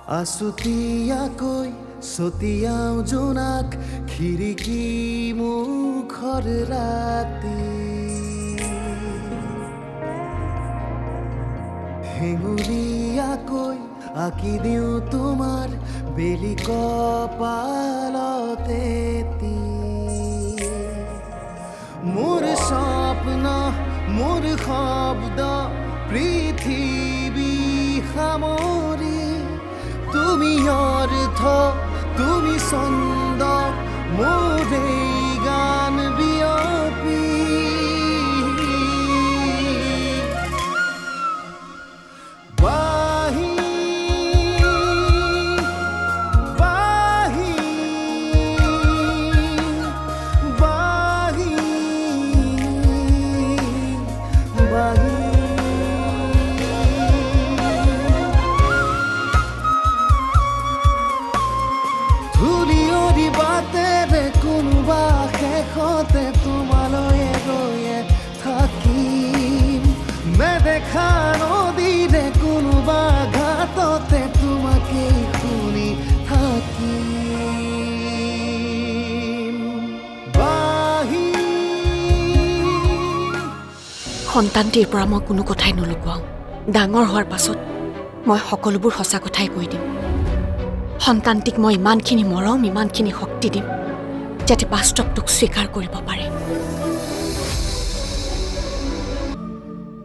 আছুতীয়াকৈ ছটিয়াও জোনাক খিৰিকী মুখৰ ৰাতি হেঙুলীয়াকৈ আঁকি দিওঁ তোমাৰ বেলি কপালতে মোৰ স্বপ্ন মোৰ শব্দ পৃথিৱী সামৰি তুমি অৰ্থ তুমি ছন্দ মোৰ এই গান বিয়পি বাহি বাহি বাহি বাহি ধূলিয়ৰি বাটেৰে কোনোবা শেষতে তোমালৈ গৈয়ে থাকিম নেদেখা নদীৰে কোনোবা ঘাটতে তোমাকেই শুনি থাকিম বাহি সন্তানটিৰ পৰা মই কোনো কথাই নলুকুৱাওঁ ডাঙৰ হোৱাৰ পাছত মই সকলোবোৰ সঁচা কথাই কৈ দিম সন্তানটিক মই ইমানখিনি মৰম ইমানখিনি শক্তি দিম যাতে বাস্তৱটোক স্বীকাৰ কৰিব পাৰে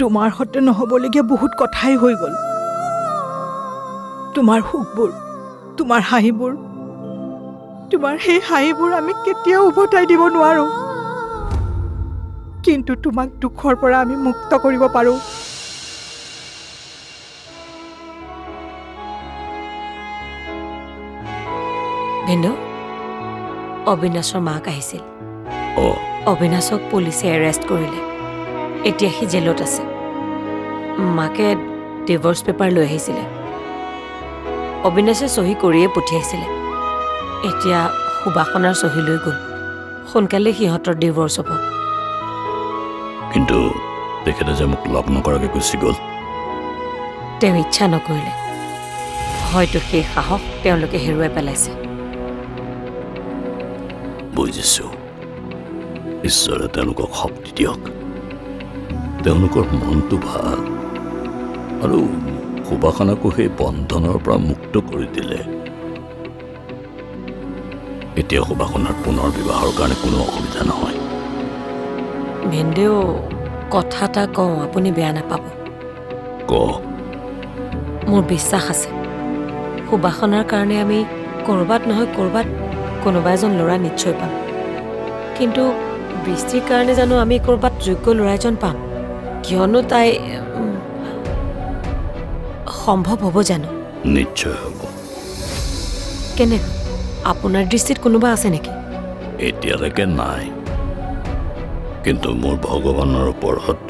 তোমাৰ সতে নহ'বলগীয়া বহুত কথাই হৈ গ'ল তোমাৰ সুখবোৰ তোমাৰ হাঁহিবোৰ তোমাৰ সেই হাঁহিবোৰ আমি কেতিয়াও উভতাই দিব নোৱাৰো কিন্তু তোমাক দুখৰ পৰা আমি মুক্ত কৰিব পাৰো ভিন্দু অবিনাশৰ মাক আহিছিল অবিনাশক পুলিচে এৰেষ্ট কৰিলে এতিয়া সি জেলত আছে মাকে ডিভোৰ্চ পেপাৰ লৈ আহিছিলে অবিনাশে চহী কৰিয়ে পঠিয়াইছিলে এতিয়া সুবাসনাৰ চহী লৈ গ'ল সোনকালে সিহঁতৰ ডিভোৰ্চ হ'ব কিন্তু তেখেতে যে মোক লগ নকৰাকৈ গুচি গ'ল তেওঁ ইচ্ছা নকৰিলে হয়তো সেই সাহস তেওঁলোকে হেৰুৱাই পেলাইছে বুজিছো ঈশ্বৰে তেওঁলোকক শক্তি দিয়ক তেওঁলোকৰ মনটো ভাল আৰু সুবাসনাকো সেই বন্ধনৰ পৰা মুক্ত কৰি দিলে এতিয়া সুবাসনাৰ পুনৰ বিবাহৰ কাৰণে কোনো অসুবিধা নহয় ভিন্দু কথা এটা কওঁ আপুনি বেয়া নাপাব ক মোৰ বিশ্বাস আছে সুবাসনাৰ কাৰণে আমি ক'ৰবাত নহয় ক'ৰবাত কোনোবা এজন ল'ৰা নিশ্চয় পাম কিন্তু বৃষ্টিৰ কাৰণে জানো আমি ক'ৰবাত যোগ্য ল'ৰা এজন পাম কিয়নো তাই সম্ভৱ হ'ব জানো নিশ্চয় হ'ব কেনেকৈ আপোনাৰ দৃষ্টিত কোনোবা আছে নেকি এতিয়ালৈকে নাই কিন্তু মোৰ ভগৱানৰ ওপৰত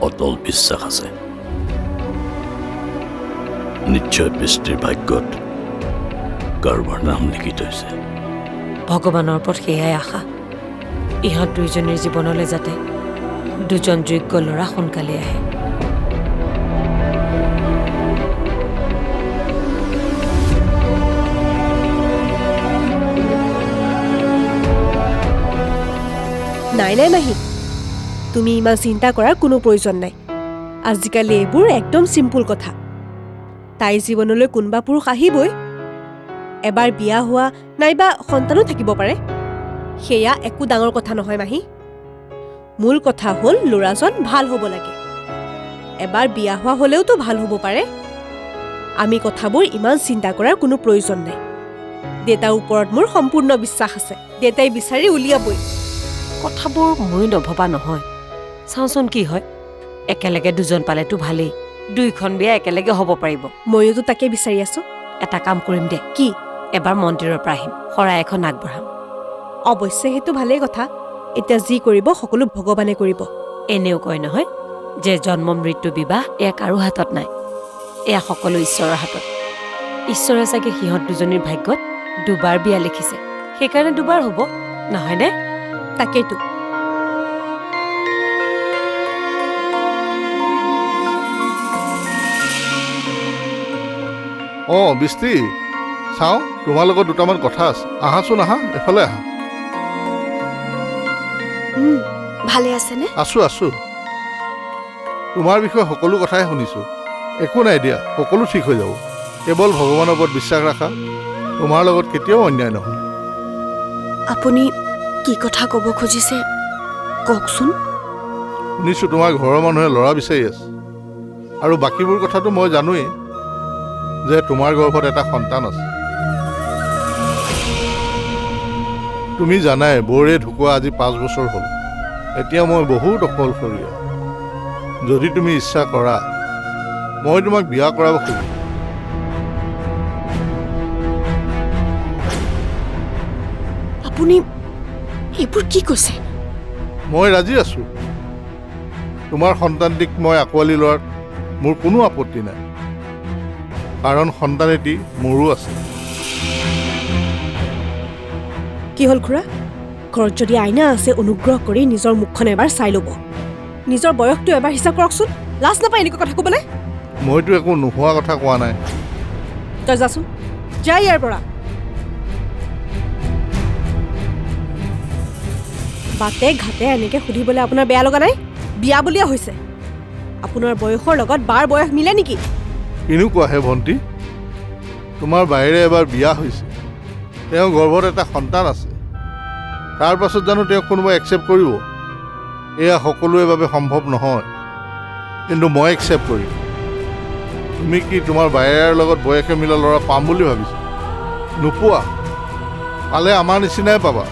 অটল বিশ্বাস আছে নিশ্চয় বৃষ্টিৰ ভাগ্যত কাৰোবাৰ নাম লিখি থৈছে ভগৱানৰ ওপৰত সেয়াই আশা ইহঁত দুইজনীৰ জীৱনলৈ যাতে দুজন যোগ্য ল'ৰা সোনকালে আহে নাই নাই মাহী তুমি ইমান চিন্তা কৰাৰ কোনো প্ৰয়োজন নাই আজিকালি এইবোৰ একদম চিম্পুল কথা তাইৰ জীৱনলৈ কোনোবা পুৰুষ আহিবই এবাৰ বিয়া হোৱা নাইবা সন্তানো থাকিব পাৰে সেয়া একো ডাঙৰ কথা নহয় মাহী মূল কথা হ'ল ল'ৰাজন ভাল হ'ব লাগে এবাৰ বিয়া হোৱা হ'লেওতো ভাল হ'ব পাৰে আমি কথাবোৰ ইমান চিন্তা কৰাৰ কোনো প্ৰয়োজন নাই দেউতাৰ ওপৰত মোৰ সম্পূৰ্ণ বিশ্বাস আছে দেউতাই বিচাৰি উলিয়াবই কথাবোৰ মই নভবা নহয় চাওঁচোন কি হয় একেলগে দুজন পালেতো ভালেই দুইখন বিয়া একেলগে হ'ব পাৰিব ময়োতো তাকে বিচাৰি আছো এটা কাম কৰিম দে কি এবাৰ মন্দিৰৰ পৰা আহিম শৰাই এখন আগবঢ়াম অৱশ্যে সেইটো ভালেই কথা এতিয়া যি কৰিব সকলো ভগৱানে কৰিব এনেও কয় নহয় যে জন্ম মৃত্যু বিবাহ এয়া কাৰো হাতত নাই এয়া সকলো ঈশ্বৰৰ হাতত ঈশ্বৰে চাগে সিহঁত দুজনীৰ ভাগ্যত দুবাৰ বিয়া লিখিছে সেইকাৰণে দুবাৰ হ'ব নহয়নে তাকেইতো বৃষ্টি চাওঁ তোমাৰ লগত দুটামান কথা আছে আহাচোন আহা এফালে আহা ভালে আছেনে? আছোঁ তোমাৰ বিষয়ে সকলো কথাই শুনিছোঁ একো নাই দিয়া সকলো ঠিক হৈ যাব কেৱল ভগৱানৰ ওপৰত বিশ্বাস ৰাখা তোমাৰ লগত কেতিয়াও অন্যায় নহয় আপুনি কি কথা ক'ব খুজিছে কওকচোন। শুনিছোঁ তোমাৰ ঘৰৰ মানুহে ল'ৰা বিচাৰি আছে আৰু বাকীবোৰ কথাটো মই জানোৱেই যে তোমাৰ গৰ্ভত এটা সন্তান আছে তুমি জানাই বৌৰে ঢুকুৱা আজি 5 বছৰ হ'ল এতিয়া মই বহুত অকলশৰীয়া যদি তুমি ইচ্ছা কৰা মই তোমাক বিয়া কৰাব খুজিম আপুনি এইবোৰ কি কৈছে? মই ৰাজি আছোঁ তোমাৰ সন্তানটিক মই আঁকোৱালি লোৱাত মোৰ কোনো আপত্তি নাই কাৰণ সন্তান এটি মোৰো আছে কি হ'ল খুৰা ঘৰত যদি আইনা আছে অনুগ্ৰহ কৰি নিজৰ মুখখন এবাৰ চাই ল'ব নিজৰ বয়সটো এবাৰ হিচাপ কৰকচোন লাজ নাপায় এনেকুৱা কথা ক'বলৈ মইতো একো নোহোৱা কথা কোৱা নাই তই যাচোন যা ইয়াৰ পৰা বাটে ঘাটে এনেকৈ সুধিবলৈ আপোনাৰ বেয়া লগা নাই বিয়া বুলিয়ে হৈছে আপোনাৰ বয়সৰ লগত বাৰ বয়স মিলে নেকি কেনেকুৱাহে ভণ্টি তোমাৰ বাহিৰে এবাৰ বিয়া হৈছে তেওঁ গৰ্ভত এটা সন্তান আছে তাৰ পাছত জানো তেওঁক কোনোবাই একচেপ্ট কৰিব এয়া সকলোৰে বাবে সম্ভৱ নহয় কিন্তু মই একচেপ্ট কৰিম তুমি কি তোমাৰ বাহিৰৰ লগত বয়সে মিলা ল'ৰা পাম বুলি ভাবিছা নোপোৱা পালে আমাৰ নিচিনাই পাবা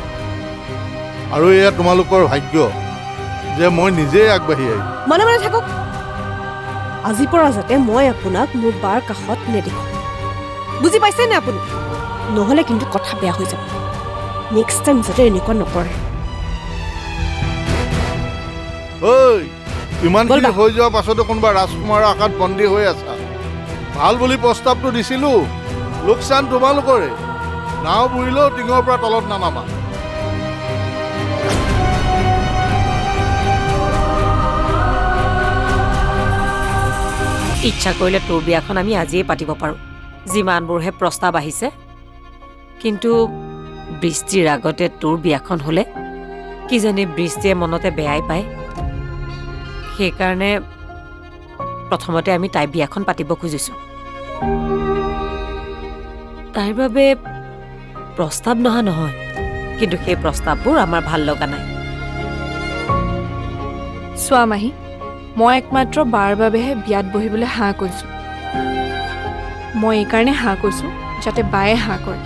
আৰু এয়া তোমালোকৰ ভাগ্য যে মই নিজেই আগবাঢ়ি আহিম মানে থাকক আজিৰ পৰা যাতে মই আপোনাক মোৰ বাৰ কাষত নেদেখোঁ বুজি পাইছেনে আপুনি নহ'লে কিন্তু কথা বেয়া হৈ যাব নেক্সট টাইম যাতে এনেকুৱা নকৰে ঐ ইমানখিনি হৈ যোৱাৰ পাছতো কোনোবা ৰাজকুমাৰৰ আশাত বন্দী হৈ আছা ভাল বুলি প্ৰস্তাৱটো দিছিলোঁ লোকচান তোমালোকৰে নাও বুৰিলেও টিঙৰ পৰা তলত নানামা ইচ্ছা কৰিলে তোৰ বিয়াখন আমি আজিয়ে পাতিব পাৰোঁ যিমানবোৰহে প্ৰস্তাৱ আহিছে কিন্তু বৃষ্টিৰ আগতে তোৰ বিয়াখন হ'লে কিজানি বৃষ্টিয়ে মনতে বেয়াই পায় সেইকাৰণে প্ৰথমতে আমি তাইৰ বিয়াখন পাতিব খুজিছোঁ তাইৰ বাবে প্ৰস্তাৱ নহা নহয় কিন্তু সেই প্ৰস্তাৱবোৰ আমাৰ ভাল লগা নাই চোৱা মাহী মই একমাত্ৰ বাৰ বাবেহে বিয়াত বহিবলৈ হাঁ কৈছোঁ মই এইকাৰণে হাঁ কৈছোঁ যাতে বায়ে হাঁ কৰে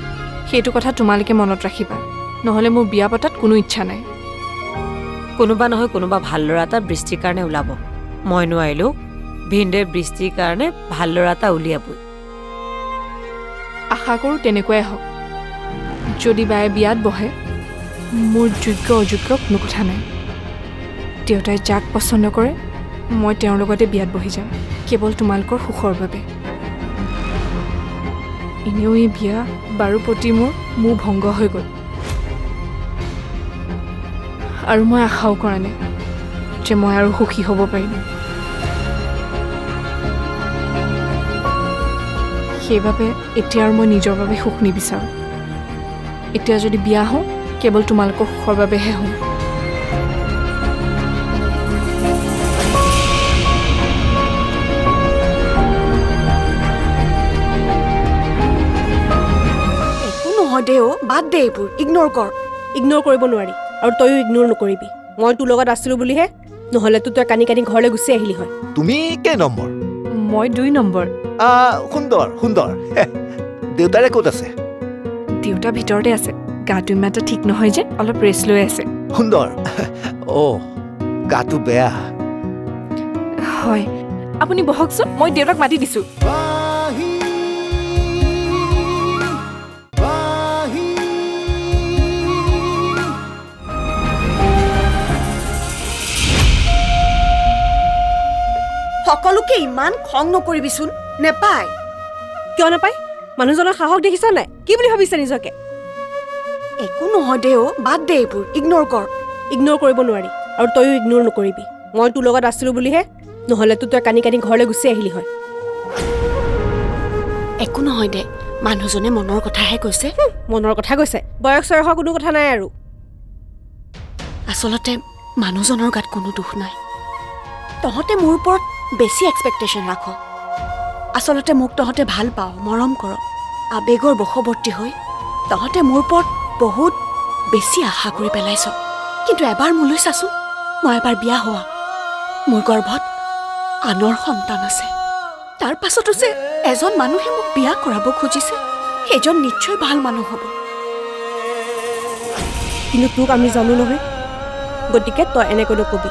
সেইটো কথা তোমালোকে মনত ৰাখিবা নহ'লে মোৰ বিয়া পতাত কোনো ইচ্ছা নাই কোনোবা নহয় কোনোবা ভাল ল'ৰা এটা বৃষ্টিৰ কাৰণে ওলাব মই নোৱাৰিলেও ভিনদেৰ বৃষ্টিৰ কাৰণে ভাল ল'ৰা এটা উলিয়াবই আশা কৰোঁ তেনেকুৱাই হওক যদি বায়ে বিয়াত বহে মোৰ যোগ্য অযোগ্য কোনো কথা নাই দেউতাই যাক পচন্দ কৰে মই তেওঁৰ লগতে বিয়াত বহি যাম কেৱল তোমালোকৰ সুখৰ বাবে এনেও এই বিয়া বাৰুৰ প্ৰতি মোৰ ভংগ হৈ গ'ল আৰু মই আশাও কৰা নাই যে মই আৰু সুখী হ'ব পাৰিম সেইবাবে এতিয়া আৰু মই নিজৰ বাবে সুখ নিবিচাৰোঁ এতিয়া যদি বিয়া হওঁ কেৱল তোমালোকৰ সুখৰ বাবেহে হওঁ দে অ' বাদ দে এইবোৰ ইগন'ৰ কৰ ইগন'ৰ কৰিব নোৱাৰি আৰু তয়ো ইগন'ৰ নকৰিবি মই তোৰ লগত আছিলোঁ বুলিহে নহ'লেতো তই কানি কানি ঘৰলৈ গুচি আহিলি হয় তুমি কেই নম্বৰ মই 2 নম্বৰ সুন্দৰ সুন্দৰ দেউতাৰে ক'ত আছে দেউতা ভিতৰতে আছে গাটো ইমান এটা ঠিক নহয় যে অলপ ৰেষ্ট লৈ আছে সুন্দৰ গাটো বেয়া হয় আপুনি বহকচোন মই দেউতাক মাতি দিছোঁ সকলোকে ইমান খং নকৰিবিচোন নেপায় কিয় নাপায় মানুহজনৰ সাহস দেখিছ নাই কি বুলি ভাবিছে নিজকে একো নহয় দে অ' বাদ দে এইবোৰ ইগন'ৰ কৰ ইগন'ৰ কৰিব নোৱাৰি আৰু তয়ো ইগন'ৰ নকৰিবি মই তোৰ লগত আছিলোঁ বুলিহে নহ'লেতো তই কানি কানি ঘৰলৈ গুচি আহিলি হয় একো নহয় দে মানুহজনে মনৰ কথাহে কৈছে। মনৰ কথা কৈছে, বয়স চয়সৰ কোনো কথা নাই আৰু। আচলতে মানুহজনৰ গাত কোনো দুখ নাই। তহঁতে মোৰ ওপৰত বেছি এক্সপেক্টেশ্যন ৰাখ। আচলতে মোক তহঁতে ভাল পাওঁ, মৰম কৰ। আৱেগৰ বশৱৰ্তী হৈ তহঁতে মোৰ ওপৰত বহুত বেছি আশা কৰি পেলাইছ। কিন্তু এবাৰ মোলৈ চাচোন, মই এবাৰ বিয়া হোৱা, মোৰ গৰ্ভত আনৰ সন্তান আছে। তাৰ পাছতো যে এজন মানুহে মোক বিয়া কৰাব খুজিছে, সেইজন নিশ্চয় ভাল মানুহ হ'ব। কিন্তু তোক আমি জানো নহয়, গতিকে তই এনেকৈ নকবি।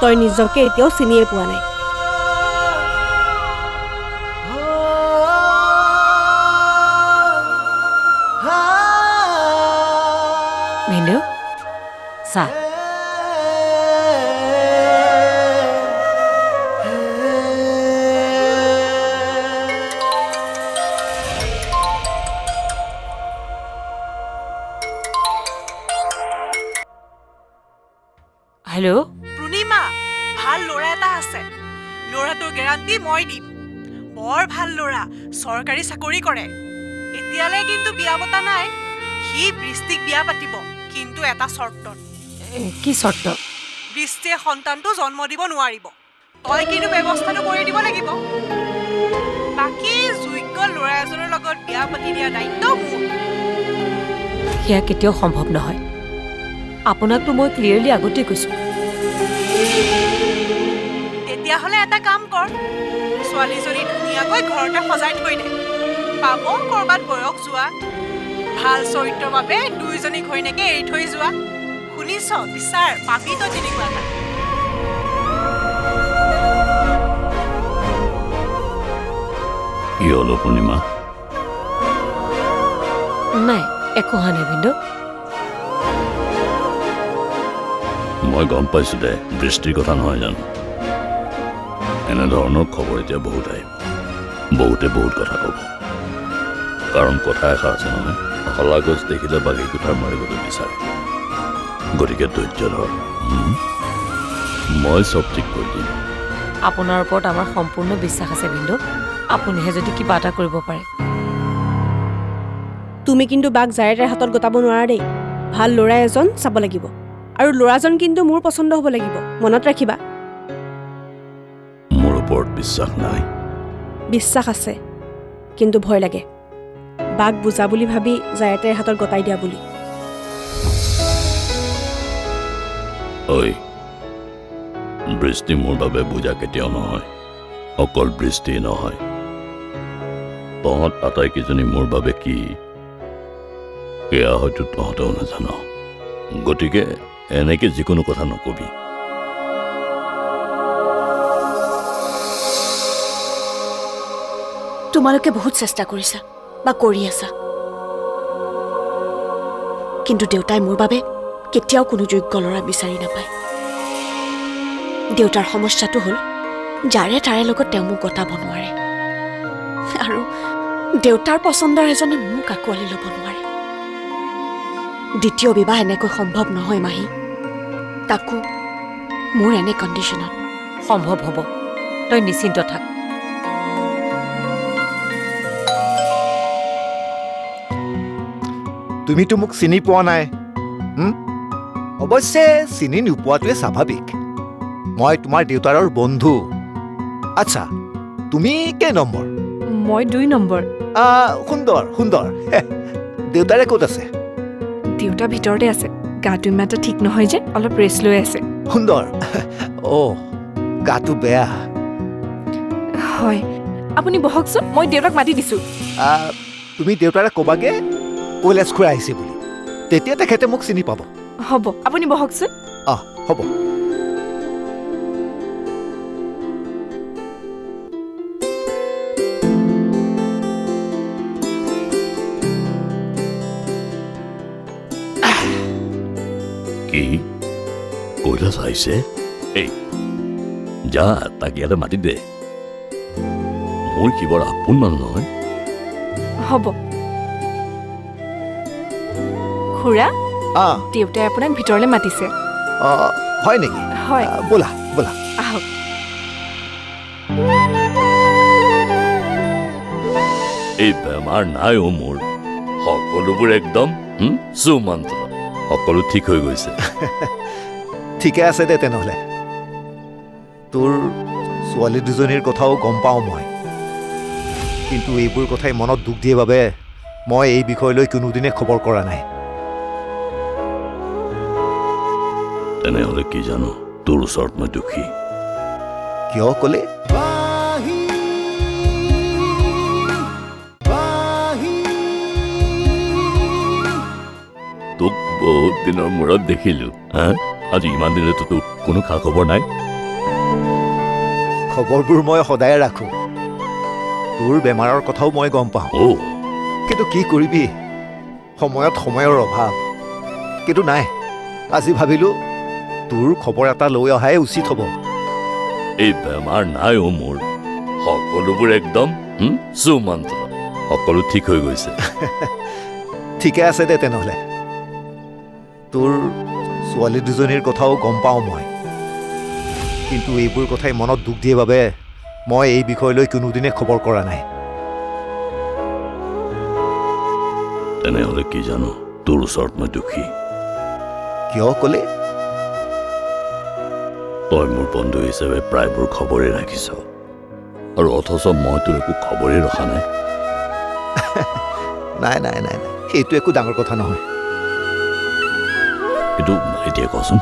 তই নিজকে এতিয়াও চিনিয়ে পোৱা নাই। ভিনদেউ চাহ। হেল্ল', পূৰ্ণিমা, ভাল ল'ৰা এটা আছে। ল'ৰাটোৰ গেৰাণ্টি মই দিম। বৰ ভাল ল'ৰা, চৰকাৰী চাকৰি কৰে। এতিয়ালৈ কিন্তু বিয়া পতা নাই। সি বৃষ্টিক বিয়া পাতিব, কিন্তু এটা চৰ্তত। কি চৰ্ত? বৃষ্টিয়ে সন্তানটো জন্ম দিব নোৱাৰিব। তই কিন্তু ব্যৱস্থাটো কৰি দিব লাগিব। বাকী যোগ্য ল'ৰা এজনৰ লগত বিয়া পাতি দিয়া দায়িত্ব মোৰ। সেয়া কেতিয়াও সম্ভৱ নহয়। আপোনাকতো মই ক্লিয়াৰলি আগতে কৈছোঁ। তেতিয়াহ'লে এটা কাম কৰ, ছোৱালীজনী ধুনীয়াকৈ ঘৰতে সজাই থৈ দে। পাব ক'ৰবাত বয়স যোৱা, ভাল চৰিত্ৰৰ বাবে দুইজনী ঘৈণীয়েকে এৰি থৈ যোৱা। শুনিছ? বিচাৰ, পাবি তই তেনেকুৱা এটা। কি হলো পূৰ্ণিমা? নাই, একো হোৱা নাই ভিনদেউ। মই গম পাইছোঁ দে, বৃষ্টিৰ কথা নহয় জানো? এনেধৰণৰ খবৰ এতিয়া বহুত আহিব। বহুতে বহুত কথা ক'ব। কাৰণ কথা এষাৰ আছে নহয়, শলাগজ দেখিলে বাঘে কুঠাৰ মাৰিবলৈ বিচাৰে। গতিকে ধৈৰ্য ধৰ। মই চব ঠিক কৰি দিম। আপোনাৰ ওপৰত আমাৰ সম্পূৰ্ণ বিশ্বাস আছে ভিনদেউ। আপুনিহে যদি কিবা এটা কৰিব পাৰে। তুমি কিন্তু বাক জাৰে তাইৰ হাতত গতাব নোৱাৰা দেই। ভাল ল'ৰা এজন চাব লাগিব, আৰু ল'ৰাজন কিন্তু মোৰ পচন্দ হ'ব লাগিব। মনত ৰাখিবা। মোৰ ওপৰত বিশ্বাস নাই। বিশ্বাস আছে, কিন্তু ভয় লাগে। বাক বুজা বুলি ভাবি জাৰে তাইৰ হাতত গতাই দিয়া বুলি। ঐ, বৃষ্টি মোৰ বাবে বুজা কেতিয়াও নহয়। অকল বৃষ্টি নহয়, তহঁত আটাইকেইজনী মোৰ বাবে কি, এয়া হয়তো তহঁতেও নাজান। গতিকে এনেকে যিকোনো কথা নকবি। তোমালোকে বহুত চেষ্টা কৰিছা বা কৰি আছা, কিন্তু দেউতাই মোৰ বাবে কেতিয়াও কোনো যোগ্য ল'ৰা বিচাৰি নাপায়। দেউতাৰ সমস্যাটো হ'ল যাৰে তাৰে লগত তেওঁ মোক গতাব নোৱাৰে, আৰু দেউতাৰ পচন্দৰ এজনে মোক আঁকোৱালি ল'ব নোৱাৰে। দ্বিতীয় বিবাহ এনেকৈ সম্ভৱ নহয় মাহী, তাকো মোৰ এনে কণ্ডিশ্যনত। সম্ভৱ হ'ব, তই নিশ্চিন্ত থাক। তুমিতো মোক চিনি পোৱা নাই। অৱশ্যে চিনি নোপোৱাটোৱে স্বাভাৱিক। মই তোমাৰ দেউতাৰৰ বন্ধু। আচ্ছা, তুমি কেই নম্বৰ? মই 2 নম্বৰ। সুন্দৰ সুন্দৰ। দেউতাৰে ক'ত আছে? দেউতা ভিতৰতে আছে, গাটো ইমান এটা ঠিক নহয় যে অলপ ৰেষ্ট লৈ আছে। সুন্দৰ। গাটো বেয়া। হয়, আপুনি বহকচোন, মই দেউতাক মাতি দিছোঁ। তুমি দেউতাৰে ক'বাগে কৈলাশ খুৰা আহিছে বুলি, তেতিয়া তেখেতে মোক চিনি পাব। হ'ব, আপুনি বহকচোন। হ'ব। কি কৈলাশ আহিছে? এই যা, তাক ইয়াতে মাতি দে। মোৰ কি বৰ আপোন মানুহ নহয়। হ'ব খুৰা, Ah, দেউতাই আপোনাক ভিতৰলৈ মাতিছে। হয় নেকি? হয়, ব'লা ব'লা। আহক। এই বেমাৰ নাই অ' মোৰ সকলোবোৰ একদম সুমন্ত্ৰ সকলো ঠিক হৈ গৈছে ঠিকে আছে দে তেনেহ'লে তোৰ ছোৱালী দুজনীৰ কথাও গম পাওঁ মই কিন্তু এইবোৰ কথাই মনত দুখ দিয়ে বাবে মই এই বিষয়লৈ কোনোদিনে খবৰ কৰা নাই তেনেহ'লে কি জানো তোৰ ওচৰত মই দুখী কিয় ক'লে তোক বহুত দিনৰ মূৰত দেখিলো হা আজি ইমান দিনতো তোক কোনো খা খবৰ নাই খবৰবোৰ মই সদায় ৰাখোঁ তোৰ বেমাৰৰ কথাও মই গম পাওঁ অ' কিন্তু কি কৰিবি সময়ত সময়ৰ অভাৱ কিন্তু নাই আজি ভাবিলোঁ তোৰ খবৰ এটা লৈ অহাই উচিত হ'ব এই বেমাৰ নাই অ' মোৰ সকলোবোৰ একদম সুমন্ত্ৰ সকলো ঠিক হৈ গৈছে ঠিকে আছে দে তেনেহ'লে তোৰ ছোৱালী দুজনীৰ কথাও গম পাওঁ মই কিন্তু এইবোৰ কথাই মনত দুখ দিয়ে বাবে মই এই বিষয়লৈ কোনোদিনে খবৰ কৰা নাই তেনেহ'লে কি জানো তোৰ ওচৰত মই দুখী কিয় ক'লে তই মোৰ বন্ধু হিচাপে প্ৰায়বোৰ খবৰেই ৰাখিছ আৰু অথচ মই তোৰ একো খবৰেই ৰখা নাই নাই নাই নাই নাই সেইটো একো ডাঙৰ কথা নহয় কিন্তু এতিয়া কচোন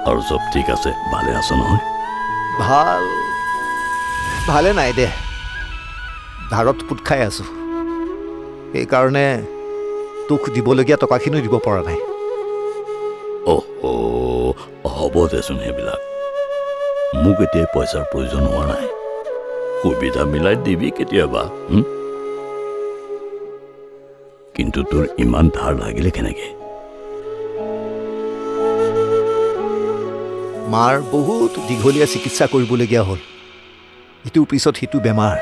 আৰু চব ঠিক আছে ভালে আছ নহয় ভালে নাই দে ধাৰত পোত খাই আছোঁ সেইকাৰণে তোক দিবলগীয়া টকাখিনিও দিব পৰা নাই হ'ব দেচোন সেইবিলাক মোক এতিয়া পইচাৰ প্ৰয়োজন হোৱা নাই সুবিধা মিলাই দিবি কেতিয়াবা কিন্তু তোৰ ইমান ধাৰ লাগিলে কেনেকে মাৰ বহুত দীঘলীয়া চিকিৎসা কৰিবলগীয়া হ'ল ইটোৰ পিছত সিটো বেমাৰ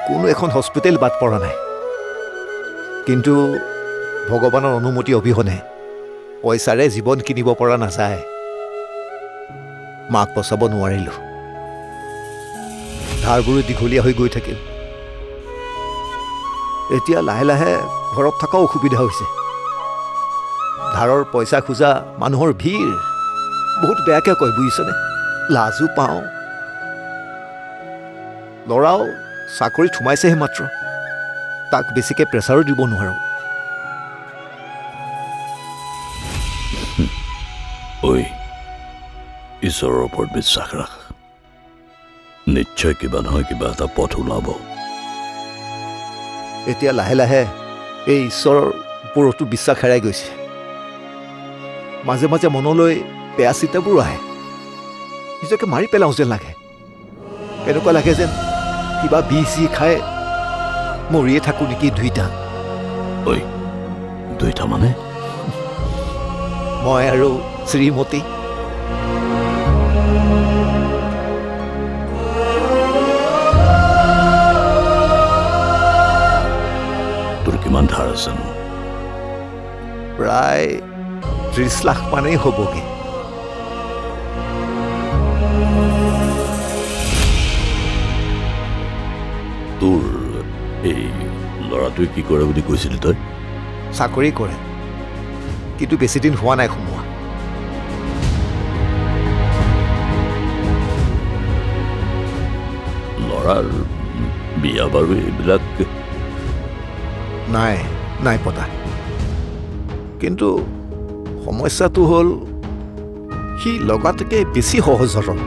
কোনো এখন হস্পিটেল বাদ পৰা নাই কিন্তু ভগৱানৰ অনুমতি অবিহনে পইচাৰে জীৱন কিনিব পৰা নাযায় মাক বচাব নোৱাৰিলোঁ ধাৰবোৰো দীঘলীয়া হৈ গৈ থাকিল এতিয়া লাহে লাহে ঘৰত থকাও অসুবিধা হৈছে ধাৰৰ পইচা খোজা মানুহৰ ভিৰ বহুত বেয়াকৈ কয় বুজিছনে লাজো পাওঁ ল'ৰাও চাকৰিত সোমাইছেহে মাত্ৰ তাক বেছিকৈ প্ৰেছাৰো দিব নোৱাৰোঁ ঐ ঈশ্বৰৰ ওপৰত বিশ্বাস ৰাখ নিশ্চয় কিবা নহয় কিবা এটা পথ ওলাব এতিয়া লাহে লাহে এই ঈশ্বৰৰ ওপৰতো বিশ্বাস হেৰাই গৈছে মাজে মাজে মনলৈ বেয়া চিন্তাবোৰ আহে নিজকে মাৰি পেলাওঁ যেন লাগে এনেকুৱা লাগে যেন কিবা বিষ চি খাই মৰিয়ে থাকোঁ নেকি দুইটা মানে মই আৰু শ্ৰীমতী তোৰ কিমান ধাৰ আছে নো প্ৰায় 30 লাখ মানেই হ'বগে তোৰ এই ল'ৰাটোৱে কি কৰে বুলি কৈছিলি তই চাকৰি কৰে কিন্তু বেছিদিন হোৱা নাই সোমোৱা ল'ৰাৰ বিয়া বাৰু এইবিলাক নাই পতা কিন্তু সমস্যাটো হ'ল সি লগাতকৈ বেছি সহজ সৰল